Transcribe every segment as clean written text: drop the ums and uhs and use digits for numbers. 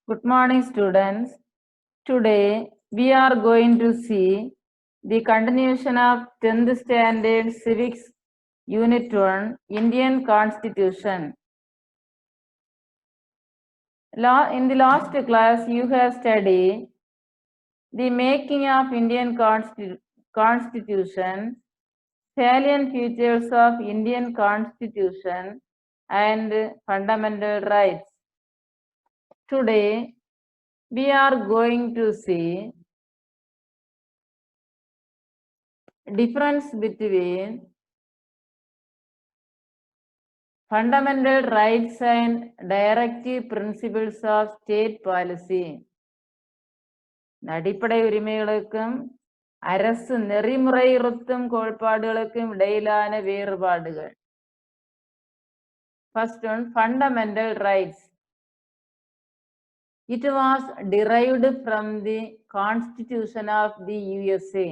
Good morning, students. Today we are going to see the continuation of 10th Standard Civics Unit 1 Indian Constitution. In the last class, you have studied the making of Indian Constitution, salient features of Indian Constitution, and fundamental rights. Today, we are going to see difference between fundamental rights and directive principles of state policy. அடிப்படை உரிமைகளுக்கும் அரசு நெறிமுறையுறுத்தும் கோட்பாடுகளுக்கும் இடையிலான வேறுபாடுகள். First one, fundamental rights. It was derived from the Constitution of the USA.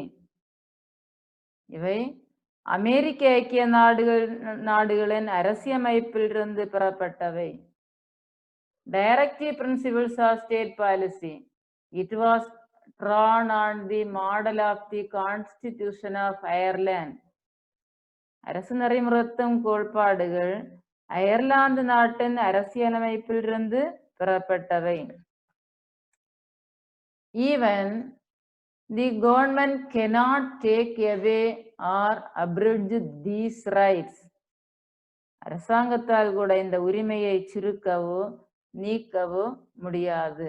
இவை அமெரிக்க ஐக்கிய நாடுகளின் அரசியமைப்பிலிருந்து பெறப்பட்டவை. Directive principles of state policy. It was drawn on the model of the Constitution of Ireland. அரசு நெறிமுறைத்தும் கோட்பாடுகள் அயர்லாந்து நாட்டின் அரசியலமைப்பிலிருந்து பெறப்பட்டவை. Even the government cannot take away or abridge these rights. அரசாங்கத்தால் கூட இந்த உரிமையை சுருக்கவோ நீக்கவோ முடியாது.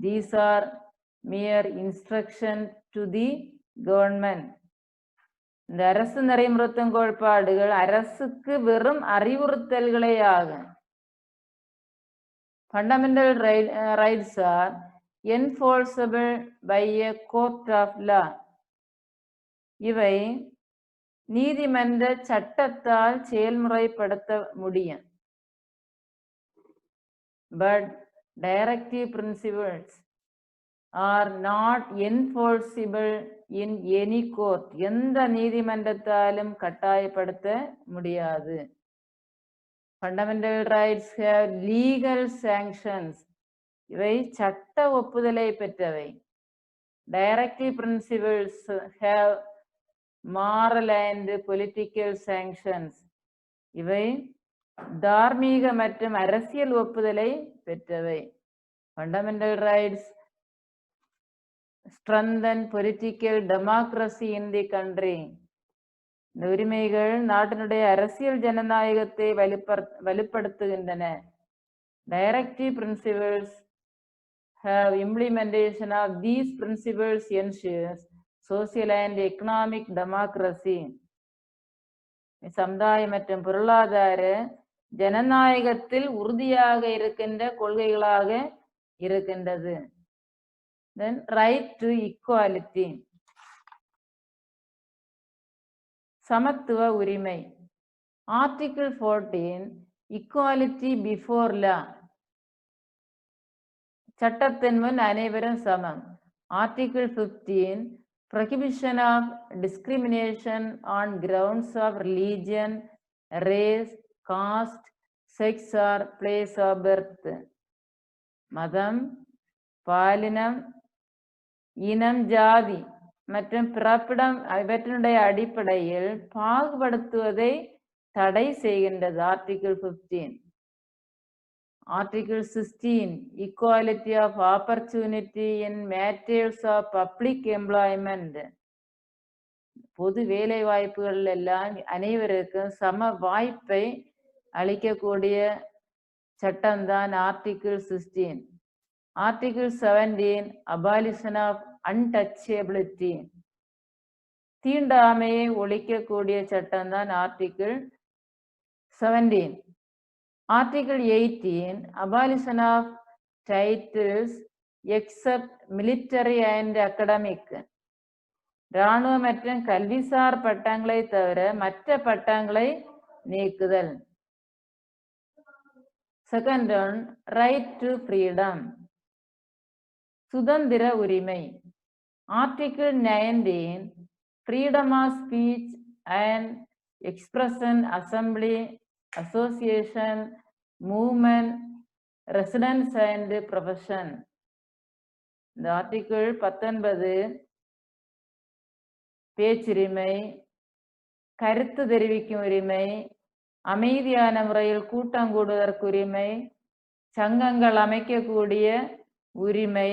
These are mere instructions to the government. இந்த அரசு நெறிமுறைத்தும் கோட்பாடுகள் அரசுக்கு வெறும் அறிவுறுத்தல்களே ஆகும். Fundamental rights are enforceable by a court of law. இவை நீதிமன்ற சட்டத்தால் செயல்முறைப்படுத்த முடியும். But directive principles are not enforceable in any court. எந்த நீதிமன்றத்தாலும் கட்டாயப்படுத்த முடியாது. Fundamental rights have legal sanctions. இவை சட்ட ஒப்புதலை பெற்றவை. Directive principles have moral and political sanctions. இவை தார்மீக மற்றும் அரசியல் ஒப்புதலை பெற்றவை. Fundamental rights strengthen political democracy in the country. இந்த உரிமைகள் நாட்டினுடைய அரசியல் ஜனநாயகத்தை வலுப்படுத்துகின்றன. Directive principles have implementation of these principles ensures social and economic democracy. சமுதாய மற்றும் பொருளாதார ஜனநாயகத்தில் உறுதியாக இருக்கின்ற கொள்கைகளாக இருக்கின்றது. Then right to equality. சமத்துவ உரிமை. Article 14 equality before law. சட்டத்தின் முன் அனைவரும் சமம். Article 15 prohibition of discrimination on grounds of religion, race, caste, sex or place of birth. மதம், பாலினம், இனம், ஜாதி மற்றும் பிறப்பிடம் இவற்றினுடைய அடிப்படையில் பாகுபடுத்துவதை தடை செய்கின்றது. Article 15. Article 16 equality of opportunity in matters of public employment. பொது வேலை வாய்ப்புகள் எல்லாம் அனைவருக்கும் சம வாய்ப்பை அளிக்கக்கூடிய சட்டம்தான் Article 16. Article 17 abolition of untouchability. தீண்டாமையை ஒழிக்கக்கூடிய சட்டம்தான் Article 17. Article 18 abolition of titles except military and academic. இராணுவ மற்றும் கல்விசார் பட்டங்களை தவிர மற்ற பட்டங்களை நீக்குதல். Second one, right to freedom. சுதந்திர உரிமை. Article 19 freedom of speech and expression, assembly, association, movement, residence and profession. இந்த ஆர்டிகிள் 19 பேச்சுரிமை, கருத்து தெரிவிக்கும் உரிமை, அமைதியான முறையில் கூட்டம் கூடுவதற்கு உரிமை, சங்கங்கள் அமைக்கக்கூடிய உரிமை,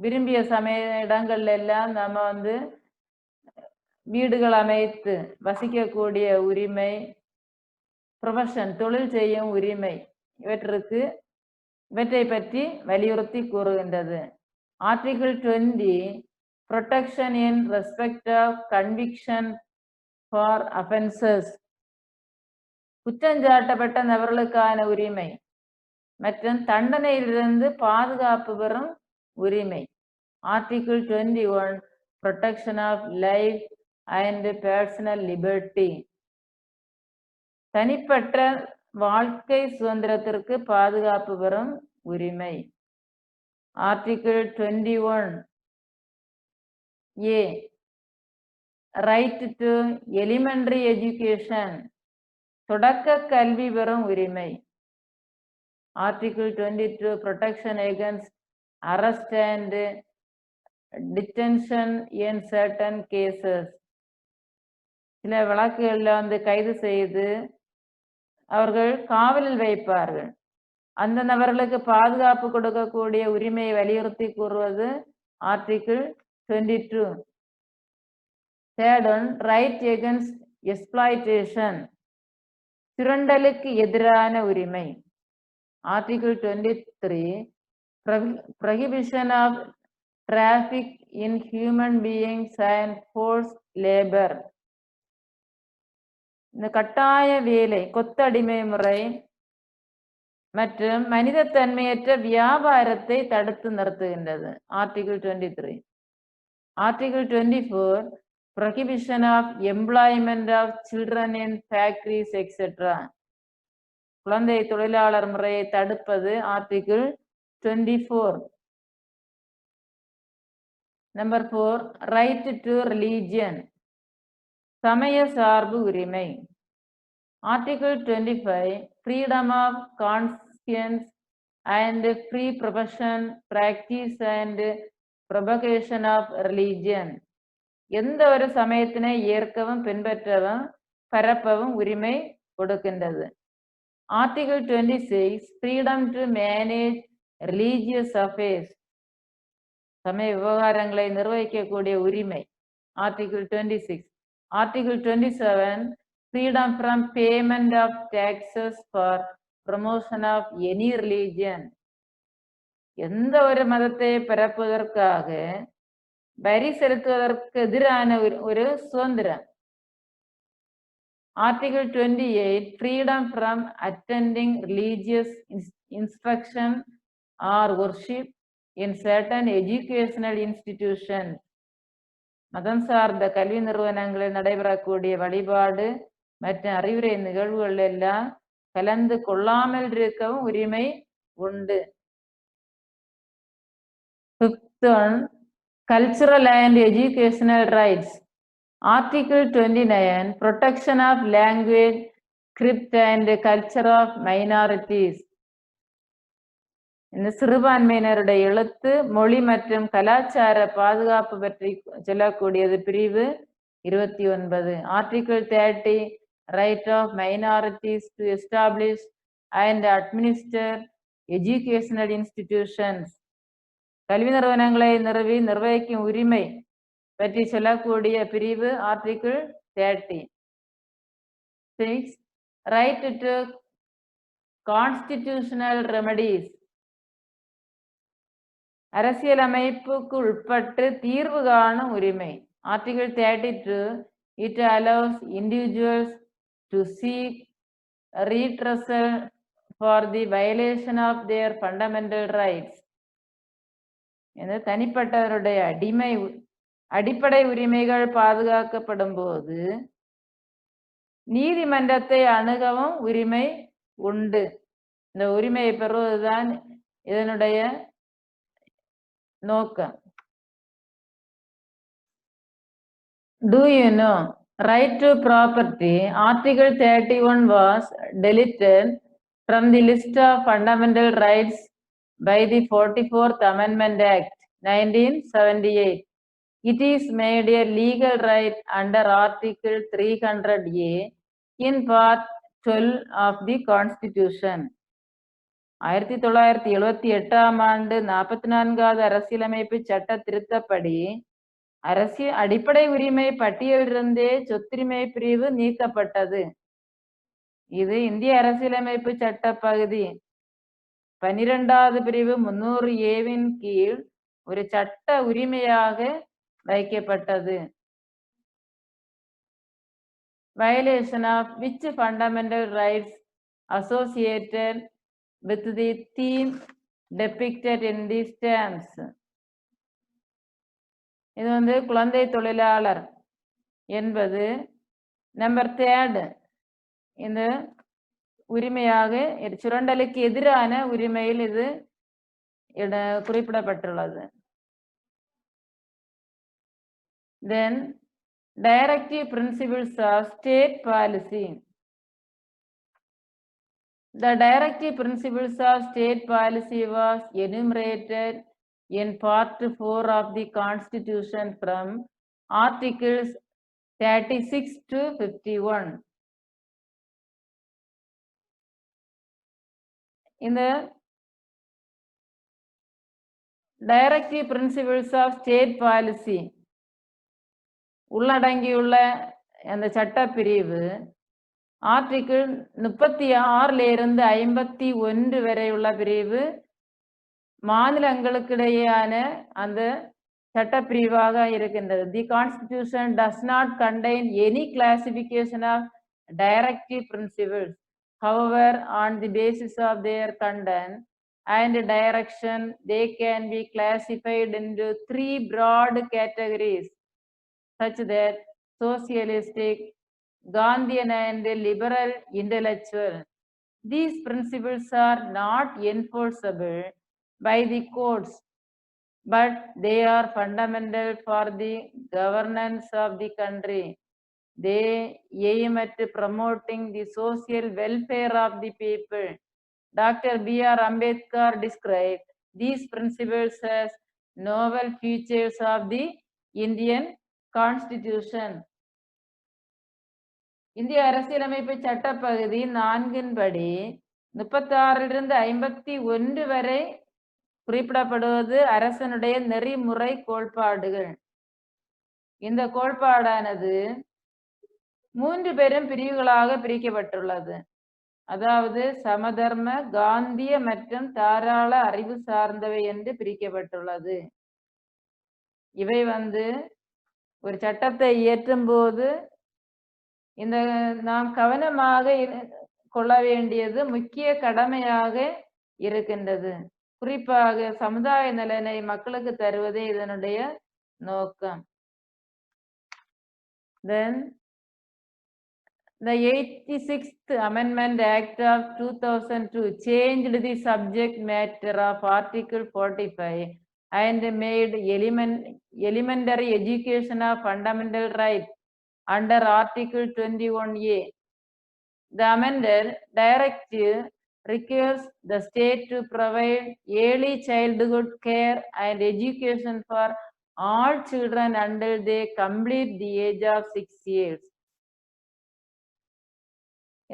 விரும்பிய சமய இடங்கள்ல எல்லாம் நம்ம வீடுகள் அமைத்து வசிக்கக்கூடிய உரிமை, ப்ரொஃபஷன் தொழில் செய்யும் உரிமை, இவற்றை பற்றி வலியுறுத்தி கூறுகின்றது. Article 20 protection in respect of conviction for offenses, குற்றஞ்சாட்டப்பட்ட நபர்களுக்கான உரிமை மற்றும் தண்டனையிலிருந்து பாதுகாப்பு பெறும் உரிமை. Article 21 protection of life and personal liberty, தனிப்பட்ட வாழ்க்கை சுதந்திரத்திற்கு பாதுகாப்பு பெறும் உரிமை. Article 21 A right to elementary education, தொடக்க கல்வி பெறும் உரிமை. Article 22 protection against arrest and detention in certain cases, சில வழக்குகளில் கைது செய்து அவர்கள் காவலில் வைப்பார்கள், அந்த நபர்களுக்கு பாதுகாப்பு கொடுக்கக்கூடிய உரிமையை வலியுறுத்தி கூறுவது article 22. Third one, right against exploitation, சுரண்டலுக்கு எதிரான உரிமை. Article 23 prohibition of traffic in human beings and forced labor, இந்த கட்டாய வேலை, கொத்தடிமை முறை மற்றும் மனிதத்தன்மையற்ற வியாபாரத்தை தடுத்து நிறுத்துகின்றது. Article 23. Article 24 prohibition of employment of children in factories etc, குழந்தை தொழிலாளர் முறையை தடுப்பது article 24. Number 4 right to religion, சமய சார்பு உரிமை. Article 25 freedom of conscience and free profession, practice and propagation of religion, எந்த ஒரு சமயத்தினை ஏற்கவும் பின்பற்றவும் பரப்பவும் உரிமை கொடுக்கின்றது. Article 26 freedom to manage religious affairs, சமய விவகாரங்களை நிர்வகிக்கக்கூடிய உரிமை. Article 26. Article 27 freedom from payment of taxes for promotion of any religion, எந்த ஒரு மதத்தை பரப்புவதற்காக வரி செலுத்துவதற்கு எதிரான ஒரு சுதந்திரம். Article 28 freedom from attending religious instruction or worship in certain educational institutions, மதம் சார்ந்த கல்வி நிறுவனங்களில் நடைபெறக்கூடிய வழிபாடு மற்றும் அறிவுரை நிகழ்வுகள் எல்லாம் கலந்து கொள்ளாமல் இருக்கவும் உரிமை உண்டு. Fifth one, cultural and educational rights. Article 29 protection of language, script and culture of minorities, இந்த சிறுபான்மையினருடைய எழுத்து, மொழி மற்றும் கலாச்சார பாதுகாப்பு பற்றி சொல்லக்கூடியது பிரிவு 29. Article 30 right of minorities to establish and administer educational institutions, கல்வி நிறுவனங்களை நிறுவி நிர்வகிக்கும் உரிமை பற்றி சொல்லக்கூடிய பிரிவு article 30. 6 right to constitutional remedies, அரசியலமைப்புக்கு உட்பட்டு தீர்வு காணும் உரிமை. Article 32 it allows individuals to seek redressal for the violation of their fundamental rights, இந்த தனிப்பட்டவருடைய அடிப்படை உரிமைகள் பாதுகாக்கப்படும் போது நீதிமன்றத்தை அணுகவும் உரிமை உண்டு. இந்த உரிமையை பெறுவதுதான் இதனுடைய நோக்கம். Do you know right to property? Article 31 was deleted from the list of fundamental rights by the 44th Amendment Act, 1978. It is made a legal right under Article 300A in Part 12 of the Constitution. 1978ஆம் ஆண்டு 44வது அரசியலமைப்பு சட்ட திருத்தப்படி அடிப்படை உரிமை பட்டியலிலிருந்தே சொத்துரிமை பிரிவு நீக்கப்பட்டது. இது இந்திய அரசியலமைப்பு சட்ட பகுதி 12வது பிரிவு 300A கீழ் ஒரு சட்ட உரிமையாக வைக்கப்பட்டது. Violation of which fundamental rights associated with the theme depicted in these terms. இது வந்து குழந்தை தொழிலாளர் என்பது நம்பர் 3 இந்த உரிமையாக சுரண்டலுக்கு எதிரான உரிமையில் இது குறிப்பிடப்பட்டுள்ளது. Then directive principles of state policy. The directive principles of state policy was enumerated in Part 4 of the Constitution from Articles 36 to 51. In the directive principles of state policy உள்ளடங்கியுள்ள அந்த சட்டப்பிரிவு ஆர்டிகிள் 36 இருந்து 51 வரை உள்ள பிரிவு மாநிலங்களுக்கிடையேயான அந்த சட்டப்பிரிவாக இருக்கின்றது. The Constitution does not contain any classification of directive principles. However, on the basis of their content and direction, they can be classified into 3 broad categories, such that socialistic, Gandhian and liberal intellectual. These principles are not enforceable by the courts, but they are fundamental for the governance of the country. They aim at promoting the social welfare of the people. Dr. B.R. Ambedkar described these principles as novel features of the Indian Constitution. இந்திய அரசியலமைப்பு சட்டப்பகுதி 4 படி 36 51 வரை குறிப்பிடப்படுவது அரசனுடைய நெறிமுறை கோட்பாடுகள். இந்த கோட்பாடானது 3 பெரும் பிரிவுகளாக பிரிக்கப்பட்டுள்ளது. அதாவது சமதர்ம, காந்திய மற்றும் தாராள அறிவு சார்ந்தவை என்று பிரிக்கப்பட்டுள்ளது. இவை வந்து ஒரு சட்டத்தை இயற்றும் போது இந்த நாம் கவனமாக கொள்ள வேண்டியது முக்கிய கடமையாக இருக்கின்றது. குறிப்பாக சமுதாய நலனை மக்களுக்கு தருவதே இதனுடைய நோக்கம். Then the 86th Amendment Act of 2002 changed the subject matter of Article 45 and made elementary education a fundamental right under Article 21A. The amended directive requires the state to provide early childhood care and education for all children until they complete the age of 6 years.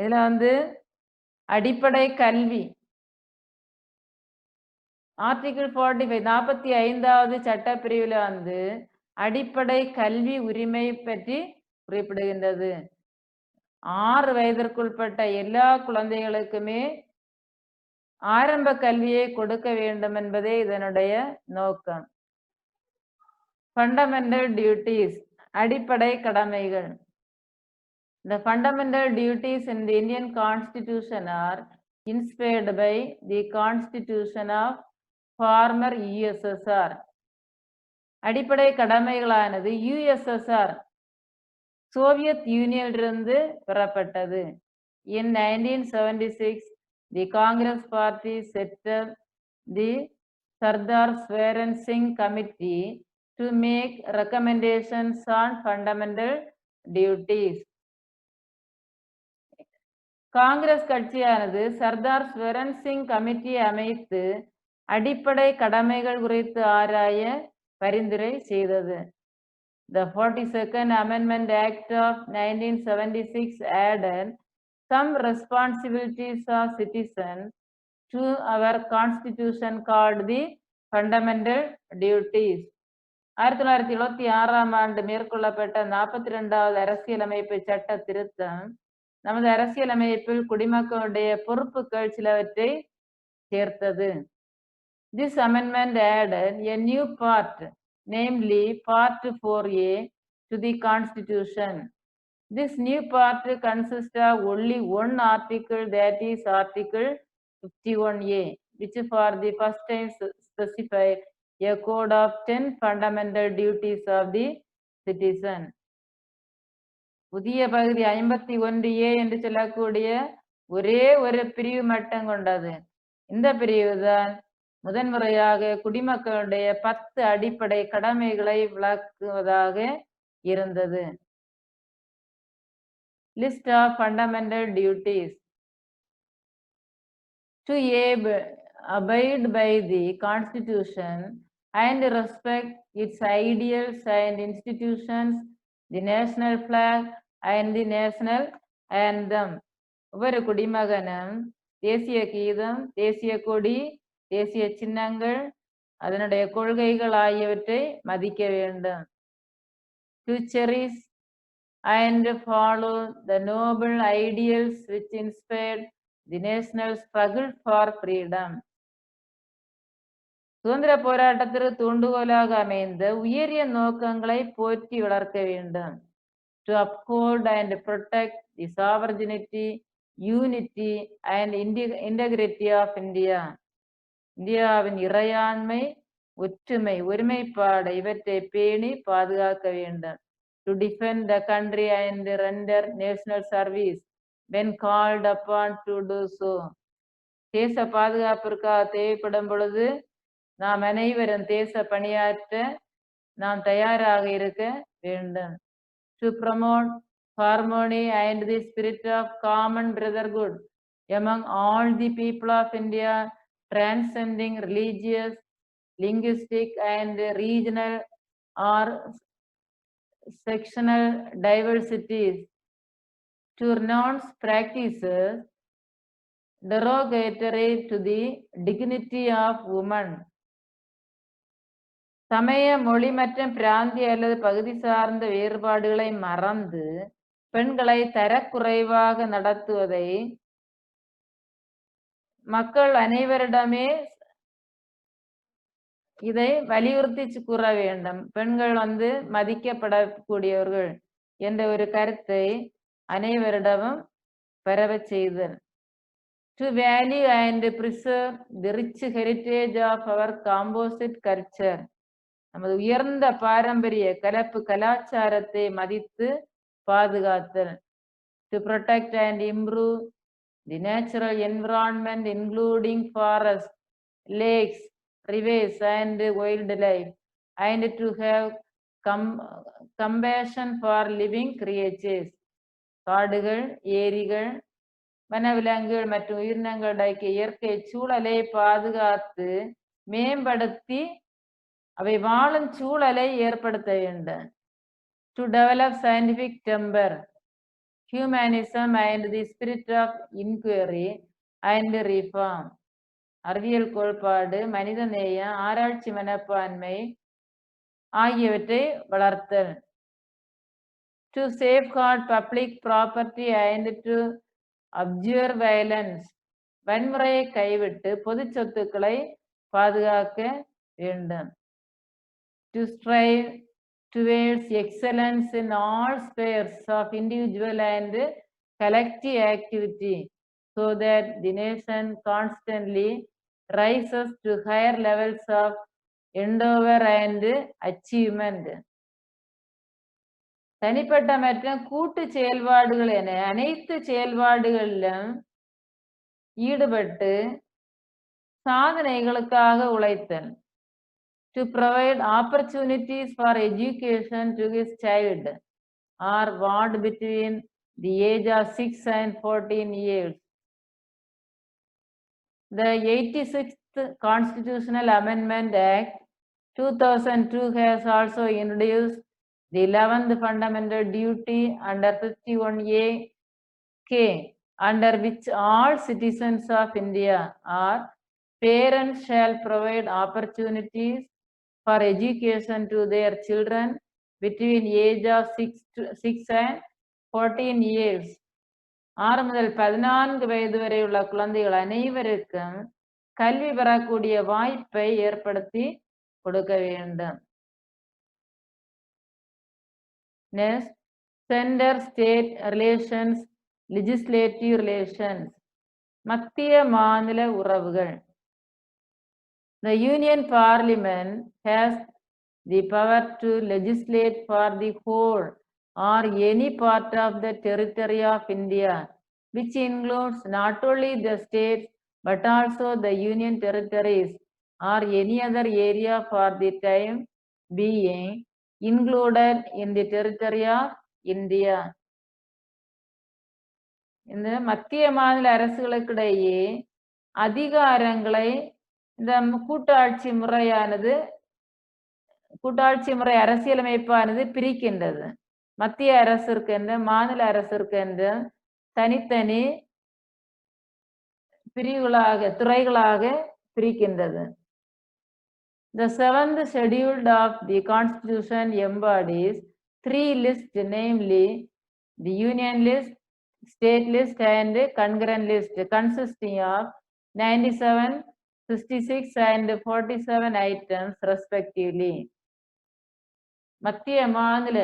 இதுல வந்து அடிப்படை கல்வி article 45வது சட்டப்பிரிவுல வந்து அடிப்படை கல்வி உரிமை பற்றி குறிப்பிடுகின்றது. 6 வயதிற்குட்பட்ட எல்லா குழந்தைகளுக்குமே ஆரம்ப கல்வியை கொடுக்க வேண்டும் என்பதே இதனுடைய நோக்கம். ஃபண்டமெண்டல் டியூட்டிஸ் அடிப்படை கடமைகள். The fundamental duties in the Indian Constitution are inspired by the Constitution of former USSR. அடிப்படை கடமைகளானது USSR சோவியத் யூனியனிலிருந்து பெறப்பட்டது. In 1976, the Congress Party set up the Sardar Swaran Singh Committee to make recommendations on fundamental duties. Congress கட்சியானது Sardar Swaran Singh கமிட்டியை அமைத்து அடிப்படை கடமைகள் குறித்து ஆராய பரிந்துரை செய்தது. The 42nd Amendment Act of 1976 added some responsibilities of citizens to our constitution called the Fundamental Duties. 1976ஆம் ஆண்டு மேற்கொள்ளப்பட்ட 42வது அரசியலமைப்பு சட்ட திருத்தம் நமது அரசியலமைப்பில் குடிமக்களுடைய பொறுப்புகள் சிலவற்றை சேர்த்தது. This amendment added a new part, namely Part 4A, to the Constitution. This new part consists of only one article, that is Article 51A, which for the first time specified a code of 10 fundamental duties of the citizen. புதிய பகுதி 51A என்று சொல்லக்கூடிய ஒரே ஒரு பிரிவு மட்டும் கொண்டது. இந்த பிரிவு தான் முதன்முறையாக குடிமக்களுடைய 10 அடிப்படை கடமைகளை விளக்குவதாக இருந்தது. List of fundamental duties. To abide by the Constitution and respect its ideals and institutions, the national flag and the national anthem. ஒவ்வொரு குடிமகனும் தேசிய கீதம், தேசிய கொடி, தேசிய சின்னங்கள், அதனுடைய கொள்கைகள் ஆகியவற்றை மதிக்க வேண்டும். To cherish and follow the noble ideals which inspired the national struggle for freedom. சுதந்திர போராட்டத்திற்கு தூண்டுகோலாக அமைந்த உயரிய நோக்கங்களை போற்றி வளர்க்க வேண்டும். To uphold and protect the sovereignty, unity and integrity of India. இந்தியாவின் இறையாண்மை, ஒற்றுமை, ஒருமைப்பாடு இவற்றை பேணி பாதுகாக்க வேண்டும். To defend the country and render national service when called upon to do so. தேச பாதுகாப்பிற்காக தேவைப்படும் பொழுது நாம் அனைவரும் தேச பணியாற்ற நாம் தயாராக இருக்க வேண்டும். To promote harmony and the spirit of common brotherhood among all the people of India, transcending religious, linguistic and regional or sectional diversities. To renounce practices derogatory to the dignity of women. சமய, மொழி மற்றும் பிராந்திய அல்லது பகுதி சார்ந்த வேறுபாடுகளை மறந்து பெண்களை தரக்குறைவாக நடத்துவதை மக்கள் அனைவரிடமே இதை வலியுறுத்தி கூற வேண்டும். பெண்கள் மதிக்கப்படக்கூடியவர்கள் என்ற ஒரு கருத்தை அனைவரிடமும் பரவ செய்தல். To value and preserve the rich heritage of our composite culture. நமது உயர்ந்த பாரம்பரிய கலப்பு கலாச்சாரத்தை மதித்து பாதுகாத்தல். To protect and improve the natural environment including forests, lakes, rivers and wildlife, and to have compassion for living creatures. காடுகள், ஏரிகள், வனவிலங்குகள் மற்றும் உயிரினங்களுடைய இயற்கை சூழலை பாதுகாத்து மேம்படுத்தி அவை வாழும் சூழலை ஏற்படுத்த வேண்டும். To develop scientific temper, humanism and the spirit of inquiry and reform. அறிவியல் கோட்பாடு, மனித நேயம், ஆராய்ச்சி மனப்பான்மை ஆகியவற்றை வளர்த்தல். To safeguard public property and to abjure violence. வன்முறையை கைவிட்டு பொது சொத்துக்களை பாதுகாக்க வேண்டும். To strive towards excellence in all spheres of individual and collective activity, so that the nation constantly rises to higher levels of endeavor and achievement. தனிப்பட்ட மற்றும் கூட்டு செயல்பாடுகள் என அனைத்து செயல்பாடுகளிலும் ஈடுபட்டு சாதனைகளுக்காக உழைத்தல். To provide opportunities for education to his child or ward between the age of 6 and 14 years. The 86th Constitutional Amendment Act 2002 has also introduced the 11th fundamental duty under 51A(k), under which all citizens of India or parents shall provide opportunities for education to their children between age of 6 and 14 years. 6 முதல் 14 வயது வரையுள்ள குழந்தைகள் அனைவருக்கும் கல்வி பெறக்கூடிய வாய்ப்பை ஏற்படுத்தி கொடுக்க வேண்டும். Next, Center State Relations, Legislative Relations. மத்திய மாநில உறவுகள். The Union Parliament has the power to legislate for the whole or any part of the territory of India, which includes not only the states but also the Union territories or any other area for the time being included in the territory of India. இந்த மத்திய மாநில அரசுகளுக்கிடையே அதிகாரங்களை இந்த கூட்டாட்சி முறை அரசியலமைப்பானது பிரிக்கின்றது. மத்திய அரசிற்கு என்று மாநில அரசிற்கு என்று தனித்தனி துறைகளாக பிரிக்கின்றது. The 7th schedule of the Constitution embodies 3 lists, namely the Union list, State list and concurrent list, consisting of 97, 66 and 47 items respectively. மத்திய மாநில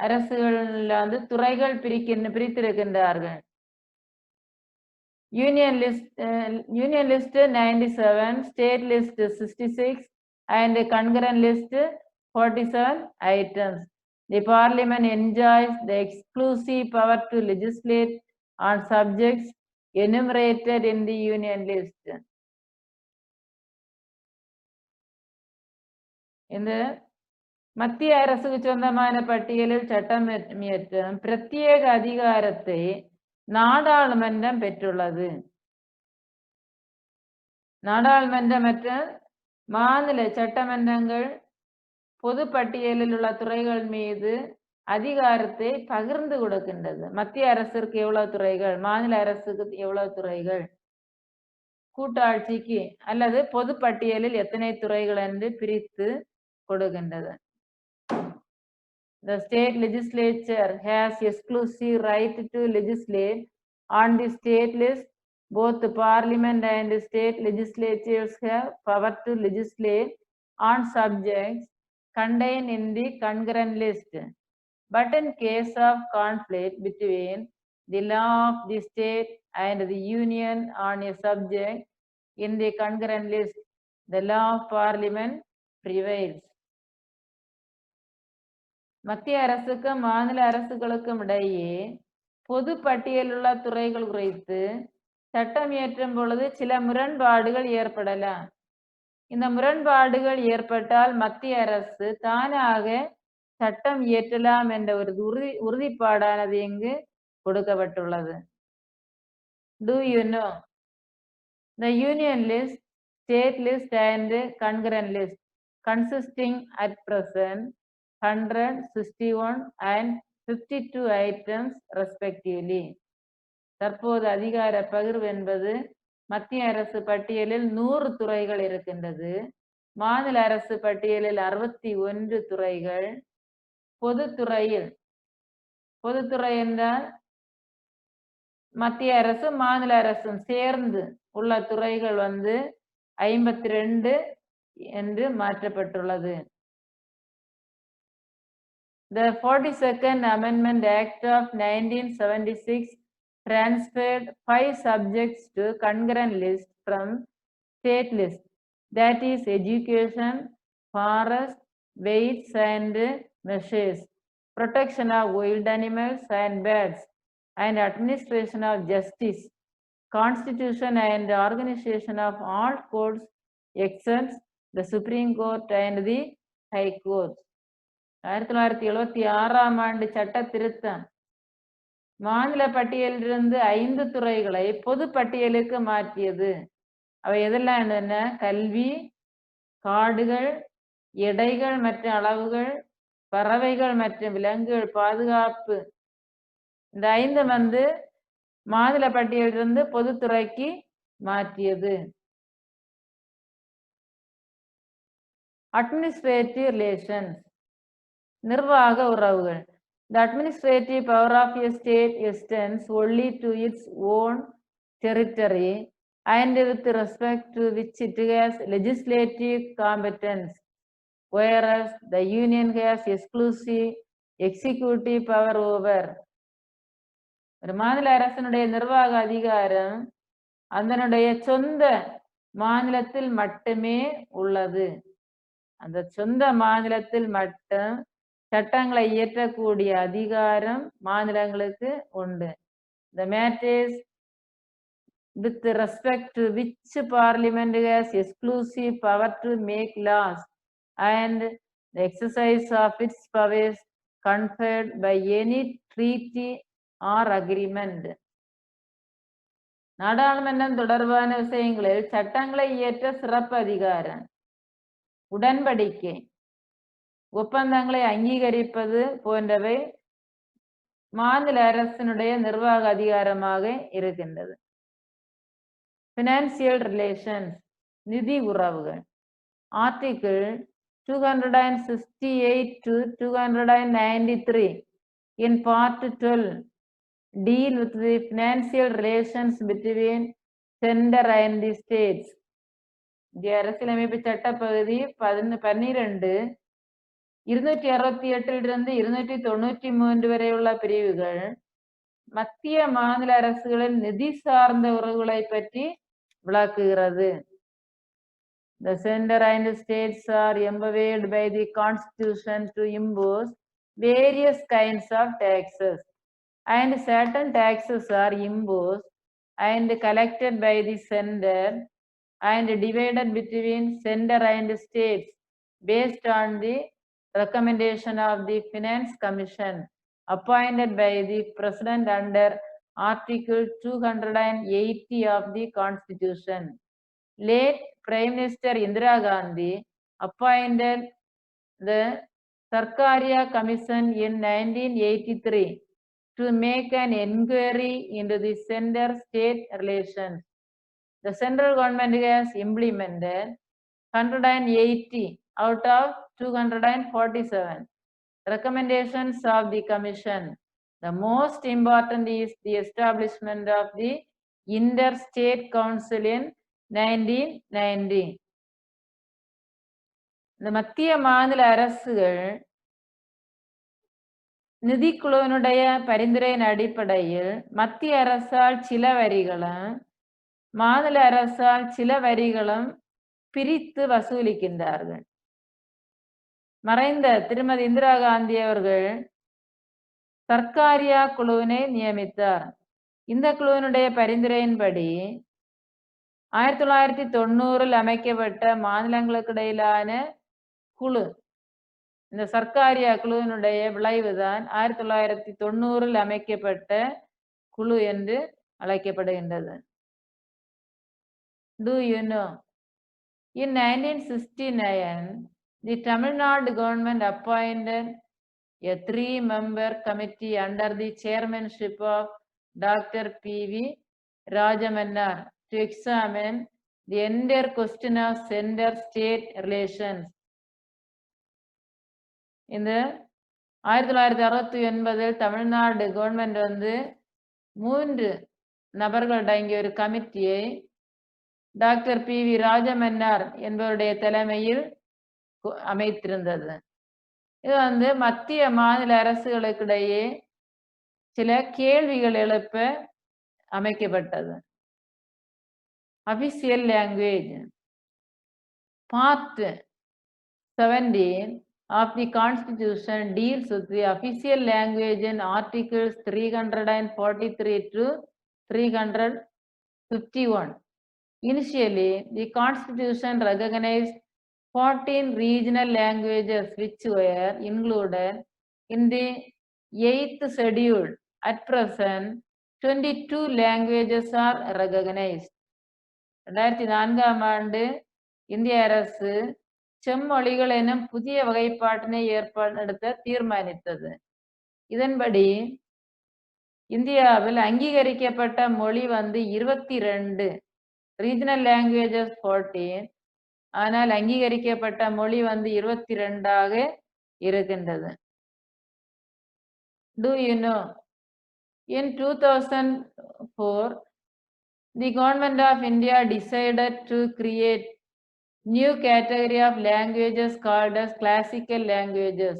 அரசுகள்ல துறைகள் பிரித்திருக்கின்றார்கள். Union list 97, State list 66 and concurrent list 47 items. The Parliament enjoys the exclusive power to legislate on subjects enumerated in the Union list. இந்த மத்திய அரசுக்கு சொந்தமான பட்டியலில் சட்டம் இயற்றும் பிரத்யேக அதிகாரத்தை நாடாளுமன்றம் பெற்றுள்ளது. நாடாளுமன்றம் மற்றும் மாநில சட்டமன்றங்கள் பொது பட்டியலில் உள்ள துறைகள் மீது அதிகாரத்தை பகிர்ந்து கொடுக்கின்றது. மத்திய அரசிற்கு எவ்வளவு துறைகள், மாநில அரசுக்கு எவ்வளவு துறைகள், கூட்டாட்சிக்கு அல்லது பொது பட்டியலில் எத்தனை துறைகள் என்று பிரித்து கொடுக்கின்றது. The state legislature has exclusive right to legislate on the state list. Both the Parliament and the state legislatures have power to legislate on subjects contained in the concurrent list. But in case of conflict between the law of the state and the union on a subject in the concurrent list, the law of Parliament prevails. மத்திய அரசுக்கும் மாநில அரசுகளுக்கும் இடையே பொது பட்டியலில் உள்ள துறைகள் குறித்து சட்டம் இயற்றும் பொழுது சில முரண்பாடுகள் ஏற்படலாம். இந்த முரண்பாடுகள் ஏற்பட்டால் மத்திய அரசு தானாக சட்டம் இயற்றலாம் என்ற ஒரு உறுதிப்பாடானது இங்கு கொடுக்கப்பட்டுள்ளது. Do you know the Union list, State list and concurrent list consisting at present 161 and 52 items respectively. தற்போது அதிகார பகிர்வு என்பது மத்திய அரசு பட்டியலில் 100 துறைகள் இருக்கின்றது. மாநில அரசு பட்டியலில் 61 துறைகள். பொதுத்துறை என்றால் மத்திய அரசும் மாநில அரசும் சேர்ந்து உள்ள துறைகள் 52 என்று மாற்றப்பட்டுள்ளது. The 42nd Amendment Act of 1976 transferred 5 subjects to concurrent list from state list, that is education, forest, weights and measures, protection of wild animals and birds, and administration of justice, constitution and organization of all courts except the Supreme Court and the High Court. 1976 ஆண்டு சட்ட திருத்தம் மாநில பட்டியலிலிருந்து 5 துறைகளை பொது பட்டியலுக்கு மாற்றியது. அவை எதெல்லாம் என்னென்ன? கல்வி, காடுகள், எடைகள் மற்றும் அளவுகள், பறவைகள் மற்றும் விலங்குகள் பாதுகாப்பு. இந்த 5 மாநில பட்டியலிலிருந்து பொதுத்துறைக்கு மாற்றியது. அட்மினிஸ்ட்ரேட்டிவ் ரிலேஷன்ஸ், நிர்வாக உறவுகள். The administrative power of a state extends only to its own territory and with respect to which it has legislative competence, whereas the union has exclusive executive power over. ஒரு மாநில அரசினுடைய நிர்வாக அதிகாரம் அதனுடைய சொந்த மாநிலத்தில் மட்டுமே உள்ளது. அந்த சொந்த மாநிலத்தில் மட்டும் சட்டங்களை இயற்றக்கூடிய அதிகாரம் மாநிலங்களுக்கு உண்டு. The matters with respect to which parliament has exclusive power to make laws and the exercise of its powers conferred by any treaty or agreement. நாடாளுமன்றம் தொடர்பான விஷயங்களில் சட்டங்களை இயற்ற சிறப்பு அதிகாரம், உடன்படிக்கை, ஒப்பந்தங்களை அங்கீகரிப்பது போன்றவை மாநில அரசினுடைய நிர்வாக அதிகாரமாக இருக்கின்றது. பினான்சியல் ரிலேஷன்ஸ், நிதி உறவுகள். Article 268 to 293 in part 12 deal with the financial relations between center and the states. இந்திய அரசியலமைப்பு சட்டப்பகுதி 12 268 293 வரையுள்ள பிரிவுகள் மத்திய மாநில அரசுகளின் நிதி சார்ந்த உறவுகளை பற்றி விளக்குகிறது. The center and states are empowered by the constitution to impose various kinds of taxes, and certain taxes are imposed and collected by the center and divided between center and states based on the recommendation of the Finance Commission appointed by the President under Article 280 of the Constitution. Late Prime Minister Indira Gandhi appointed the Sarkaria Commission in 1983 to make an inquiry into the center-state relations. The central government has implemented 180 out of 247 recommendations of the Commission. The most important is the establishment of the Interstate Council in 1990. இந்த மத்திய மாநில அரசுகள் நிதிக்குழுவினுடைய பரிந்துரையின் அடிப்படையில் மத்திய அரசால் சில வரிகளும் மாநில அரசால் சில வரிகளும் பிரித்து வசூலிக்கின்றார்கள். மறைந்த திருமதி இந்திரா காந்தி அவர்கள் சர்க்காரியா குழுவினை நியமித்தார். இந்த குழுவினுடைய பரிந்துரையின்படி 1990 அமைக்கப்பட்ட மாநிலங்களுக்கு இடையிலான குழு, இந்த சர்க்காரியா குழுவினுடைய விளைவுதான் 1990 அமைக்கப்பட்ட குழு என்று அழைக்கப்படுகின்றது. Do you know? In 1969, the Tamil Nadu government appointed a 3-member committee under the chairmanship of Dr. P.V. Rajamannar to examine the entire question of center-state relations. இந்த 1969 தமிழ்நாடு கவர்மெண்ட் 3 நபர்கள் அடங்கிய ஒரு கமிட்டியை டாக்டர் பி வி ராஜமன்னார் என்பவருடைய தலைமையில் அமைத்திருந்தது. இது மத்திய மாநில அரசுகளுக்கிடையே சில கேள்விகள் எழுப்ப அமைக்கப்பட்டது. Official language. Part 17 of the Constitution deals with the official language in Articles 343 to 351. Initially, the Constitution recognized 14 regional languages which were included in the 8th schedule At present, 22 languages are recognized. 2004ஆம் ஆண்டு இந்திய அரசு செம்மொழிகள் எனும் புதிய வகைப்பாட்டினை ஏற்படுத்த தீர்மானித்தது. இதன்படி இந்தியாவில் அங்கீகரிக்கப்பட்ட மொழி 22, ரீஜனல் லாங்குவேஜஸ் 14, ஆனால் அங்கீகரிக்கப்பட்ட மொழி 22ஆக இருக்கின்றது. Do you know? In 2004, the government of India decided to create new category of languages called as classical languages.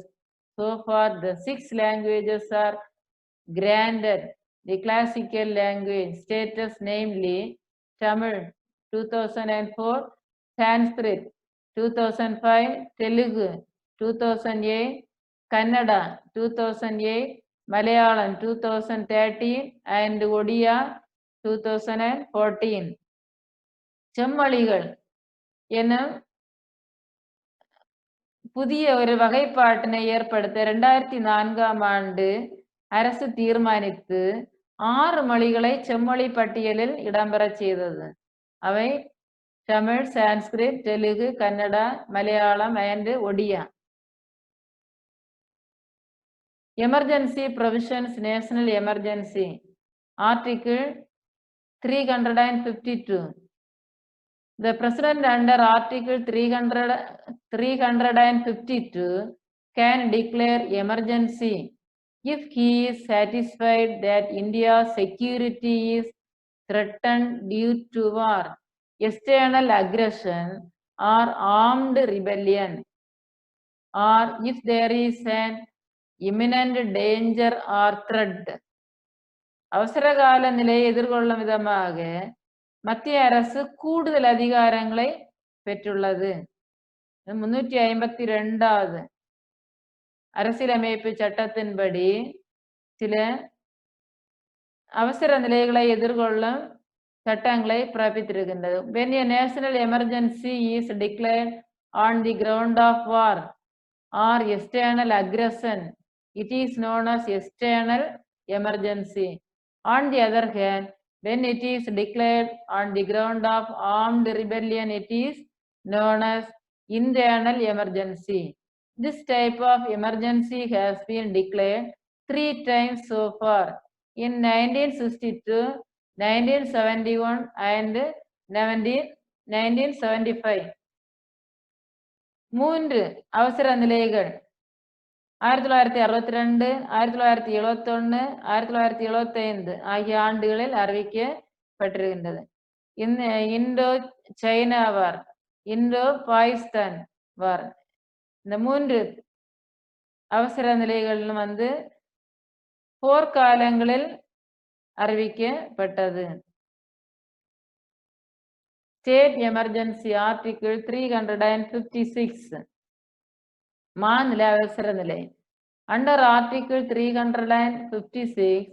So far, the 6 languages are granted the classical language status, namely Tamil 2004, Sanskrit 2005, Telugu 2008, Kannada 2008, Malayalam 2013 and Odia 2014. செம்மொழிகள் எனும் புதிய ஒரு வகைப்பாட்டினை ஏற்படுத்த 2004ஆம் ஆண்டு அரசு தீர்மானித்து 6 மொழிகளை செம்மொழி பட்டியலில் இடம்பெற செய்தது. அவை Tamil, Sanskrit, Telugu, Kannada, Malayalam and Odia. Emergency provisions, national emergency. Article 352. The President under Article 352 can declare emergency if he is satisfied that India's security is threatened due to war, external aggression or armed rebellion, or if there is an imminent danger or threat. அவசரகால நிலையை எதிர்கொள்ளும் விதமாக மத்திய அரசு கூடுதல் அதிகாரங்களை பெற்றுள்ளது. 352வது அரசியலமைப்பு சட்டத்தின்படி சில அவசர நிலைகளை எதிர்கொள்ளும் சட்டங்களை பிறப்பித்திருக்கின்றது. When a national emergency is declared on the ground of war or external aggression, it is known as external emergency. On the other hand, when it is declared on the ground of armed rebellion, it is known as internal emergency. This type of emergency has been declared 3 times so far, in 1962, 1971 and 1975. 3 அவசர நிலைகள் 1962, 1971, 1975 ஆகிய ஆண்டுகளில் அறிவிக்கப்பட்டிருக்கின்றது. இந்தோ China வார், இந்தோ பாகிஸ்தான் வார், இந்த 3 அவசர நிலைகளும் போர்க்காலங்களில் அறிவிக்கப்பட்டது. State emergency, Article 356. மாநில அவசர நிலை. Under Article 356,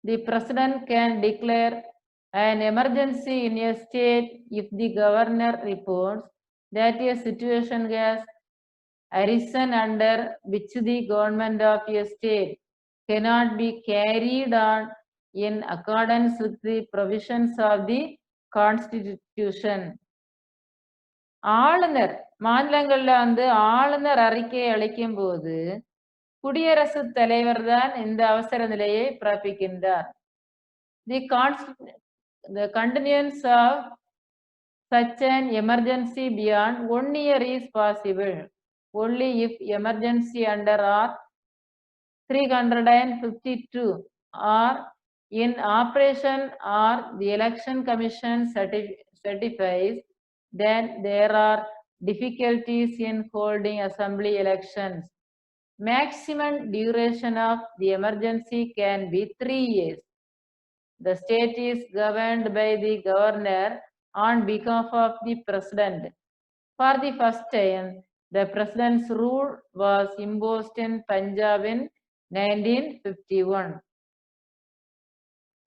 the President can declare an emergency in a state if the governor reports that a situation has arisen under which the government of a state cannot be carried on in accordance with the provisions of the Constitution. ஆளுநர் மாநிலங்கள்ல ஆளுநர் அறிக்கை அளிக்கும் போது குடியரசுத் தலைவர் தான் இந்த அவசர நிலையை பிறப்பிக்கின்றார். The continuance of such an emergency beyond 1 year is possible only if emergency under Art 352 or in operation or the election commission certifies that there are difficulties in holding assembly elections. Maximum duration of the emergency can be 3 years. The state is governed by the governor on behalf of the president. For the first time, the president's rule was imposed in Punjab in 1951.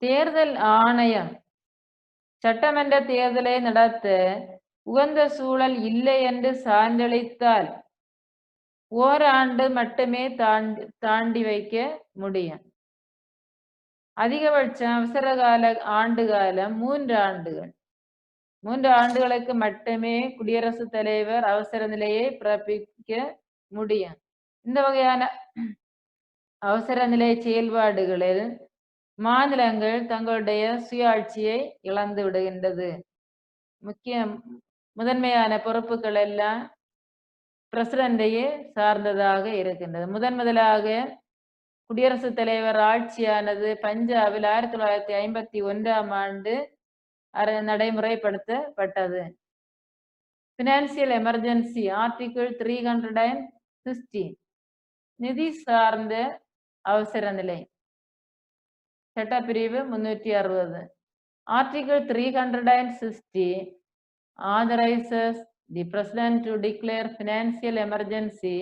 தேர்தல் ஆணையம் சட்டமன்ற தேர்தலை நடத்த உகந்த சூழல் இல்லை என்று சான்றளித்தால் ஓராண்டு மட்டுமே தாண்டி வைக்க முடியும். அதிகபட்ச அவசரகால ஆண்டுகாலம் 3 ஆண்டுகள். 3 ஆண்டுகளுக்கு மட்டுமே குடியரசுத் தலைவர் அவசர நிலையை பிறப்பிக்க முடியும். இந்த வகையான அவசர நிலை செயல்பாடுகளில் மாநிலங்கள் தங்களுடைய சுயாட்சியை இழந்து விடுகின்றது. முதன்மையான பொறுப்புகள் எல்லாம் பிரசிடண்டையே சார்ந்ததாக இருக்கின்றது. முதலாக குடியரசுத் தலைவர் ஆட்சியானது பஞ்சாபில் 1951ஆம் ஆண்டு நடைமுறைப்படுத்தப்பட்டது. பினான்சியல் எமர்ஜென்சி ஆர்டிகிள் 316 நிதி சார்ந்த அவசர நிலை சட்டப்பிரிவு 360. Article 360 authorizes the President to declare financial emergency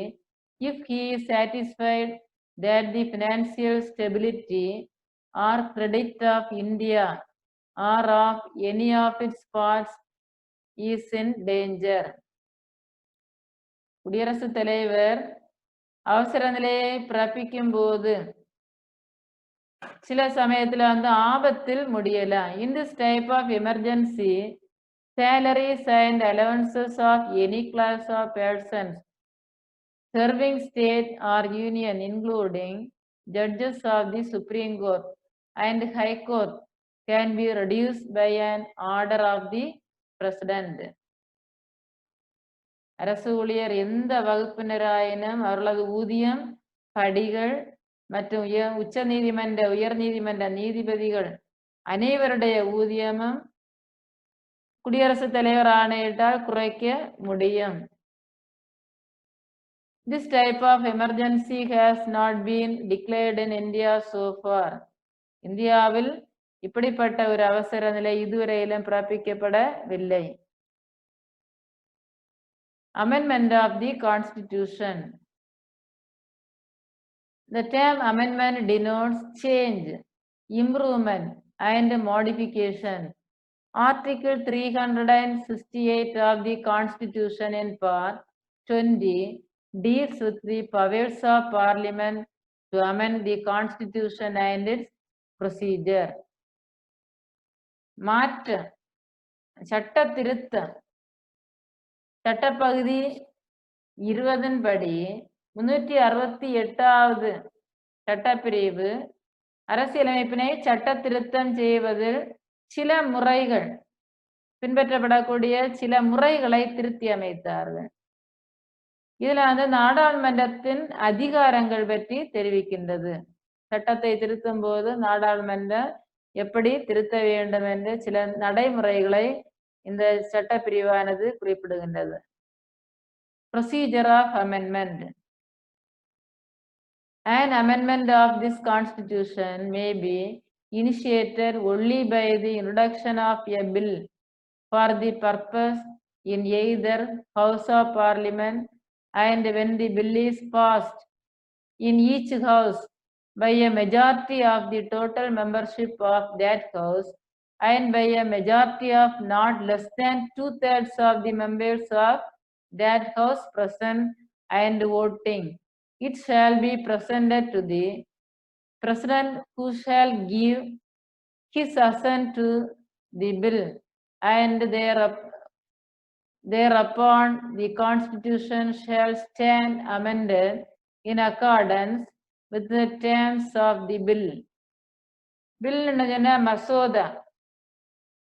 if he is satisfied that the financial stability or credit of India or of any of its parts is in danger. குடியரசுத் தலைவர் அவசர நிலையை பிறப்பிக்கும் போது சில சமயத்துல ஆபத்தில் முடியலாம். In this type of emergency, salaries and allowances of any class of persons serving state or union, including judges of the Supreme Court and High Court, can be reduced by an order of the President. அரசு ஊழியர் எந்த வகுப்பினராயினும் அவர்களது ஊதியம், படிகள் மற்றும் உயர் நீதிமன்ற நீதிபதிகள் அனைவருடைய ஊதியமும் குடியரசுத் தலைவர் ஆணையிட்டால் குறைக்க முடியும். This type of emergency has not been declared in India so far. இந்தியாவில் இப்படிப்பட்ட ஒரு அவசர நிலை இதுவரையிலும் பிறப்பிக்கப்படவில்லை. Amendment of the Constitution. The term amendment denotes change, improvement, and modification. Article 368 of the Constitution in part 20 deals with the powers of Parliament to amend the Constitution and its procedure. மாற்றம், சட்ட திருத்தம் சட்டப்பகுதி 20 படி 368வது சட்டப்பிரிவு அரசியலமைப்பினை சட்ட திருத்தம் செய்வதில் சில முறைகள் பின்பற்றப்படக்கூடிய சில முறைகளை திருத்தி அமைத்தார்கள். இதுல நாடாளுமன்றத்தின் அதிகாரங்கள் பற்றி தெரிவிக்கின்றது. சட்டத்தை திருத்தும் போது நாடாளுமன்றம் எப்படி திருத்த வேண்டும் என்று சில நடைமுறைகளை இந்த சட்டப்பிரிவானது குறிப்பிடுகின்றது. Procedure of amendment. An amendment of this constitution may be initiated only by the introduction of a bill for the purpose in either House of Parliament, and when the bill is passed in each house by a majority of the total membership of that house, and by a majority of not less than 2/3 of the members of that house present and voting, it shall be presented to the President, who shall give his assent to the bill, and thereupon the Constitution shall stand amended in accordance with the terms of the bill. Bill மசோதா.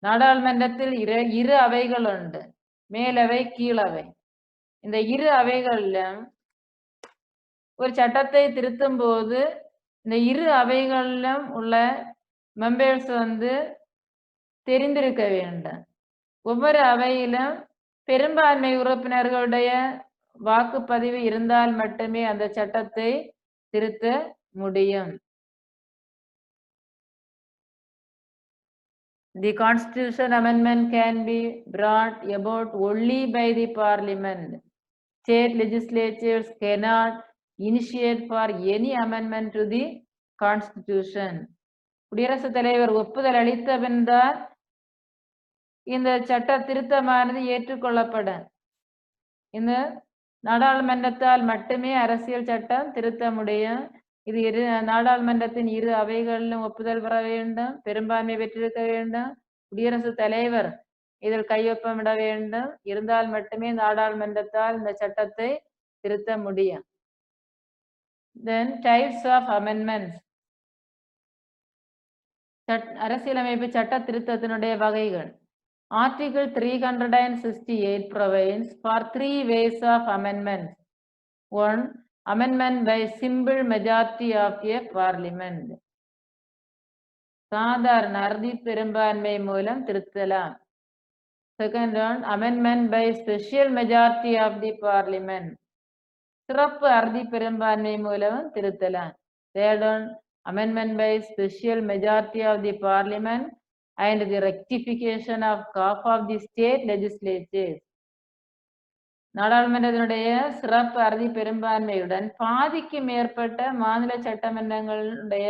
நாடாளுமன்றத்தில் இரு அவைகள் உண்டு, மேலவை கீழவை. இந்த இரு அவைகளிலும் ஒரு சட்டத்தை திருத்தும் போது இந்த இரு அவைகளிலும் உள்ள மெம்பர்ஸ் தெரிந்திருக்க வேண்டும். ஒவ்வொரு அவையிலும் பெரும்பான்மை உறுப்பினர்களுடைய வாக்குப்பதிவு இருந்தால் மட்டுமே அந்த சட்டத்தை திருத்த முடியும். The Constitution amendment can be brought about only by the Parliament. State legislatures cannot initiate for any amendment to the Constitution. குடியரசுத் தலைவர் ஒப்புதல் அளித்த பின்தான் இந்த சட்ட திருத்தமானது ஏற்றுக்கொள்ளப்படும். இந்த நாடாளுமன்றத்தால் மட்டுமே அரசியல் சட்டம் திருத்த முடியும். இது நாடாளுமன்றத்தின் இரு அவைகளிலும் ஒப்புதல் பெற வேண்டும், பெரும்பான்மை பெற்றிருக்க வேண்டும், குடியரசுத் தலைவர் இதில் கையொப்பமிட வேண்டும். இருந்தால் மட்டுமே நாடாளுமன்றத்தால் இந்த சட்டத்தை திருத்த முடியும். Then types of amendments. அரசியலமைப்பு சட்ட திருத்தத்தினுடைய வகைகள். Article 368 provides for 3 ways of amendments. 1. Amendment by simple majority of a parliament. சாதாரண அறுதி பெரும்பான்மை மூலம் திருத்தலாம். Second one, amendment by special majority of the parliament. சிறப்பு அறுதி பெரும்பான்மை மூலம் திருத்தலாம். Third one, amendment by special majority of the parliament and the rectification of half of the state legislatures. நாடாளுமன்றத்தினுடைய சிறப்பு அறுதி பெரும்பான்மையுடன் பாதிக்கு மேற்பட்ட மாநில சட்டமன்றங்களுடைய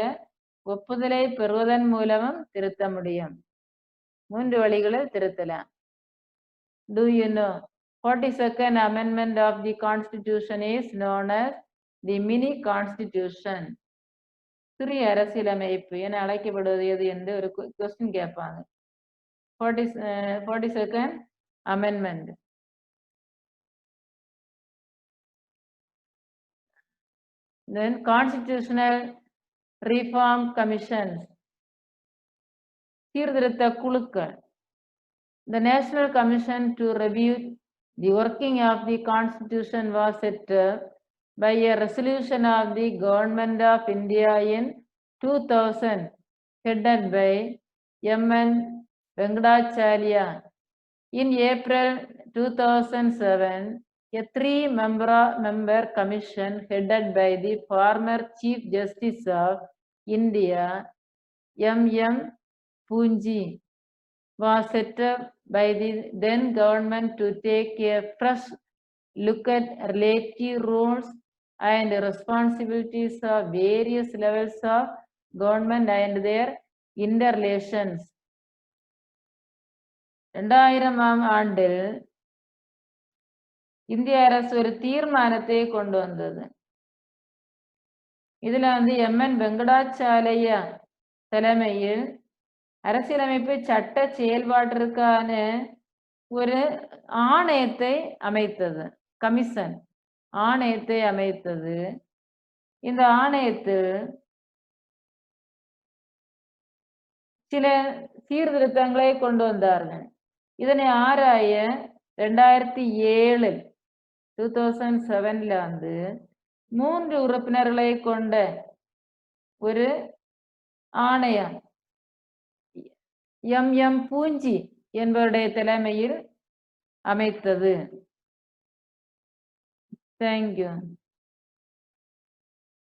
ஒப்புதலை பெறுவதன் மூலமும் திருத்த முடியும். 3 வழிகளில் திருத்தலாம். Do you know 42nd amendment of the constitution is known as the mini constitution. சிறிய அரசியலமைப்பு என அழைக்கப்படுவது எது என்று ஒரு கொஸ்டின் கேட்பாங்க. 42nd amendment. Then constitutional reform commissions. சீர்திருத்த குழுக்கள். The National Commission to review the working of the Constitution was set up by a resolution of the Government of India in 2000, headed by M.N. Venkatacharya. In April 2007, a 3-member commission headed by the former Chief Justice of India, M.M. Poonji, was set up by the then government to take a fresh look at relative roles and responsibilities of various levels of government and their interrelations. 2000ஆம் ஆண்டில் இந்திய அரசு ஒரு தீர்மானத்தை கொண்டு வந்தது. இதுல எம்.என். வெங்கடாச்சாரியா தலைமையில் அரசியலமைப்பு சட்ட செயல்பாட்டிற்கான ஒரு ஆணையத்தை அமைத்தது. கமிஷன் ஆணையத்தை அமைத்தது. இந்த ஆணையத்தில் சில சீர்திருத்தங்களை கொண்டு வந்தார்கள். இதனை ஆராய 2007 3 உறுப்பினர்களை கொண்ட ஒரு ஆணையம் எம்.எம். பூஞ்சி என்பவருடைய தலைமையில் அமைத்தது. தேங்க்யூ.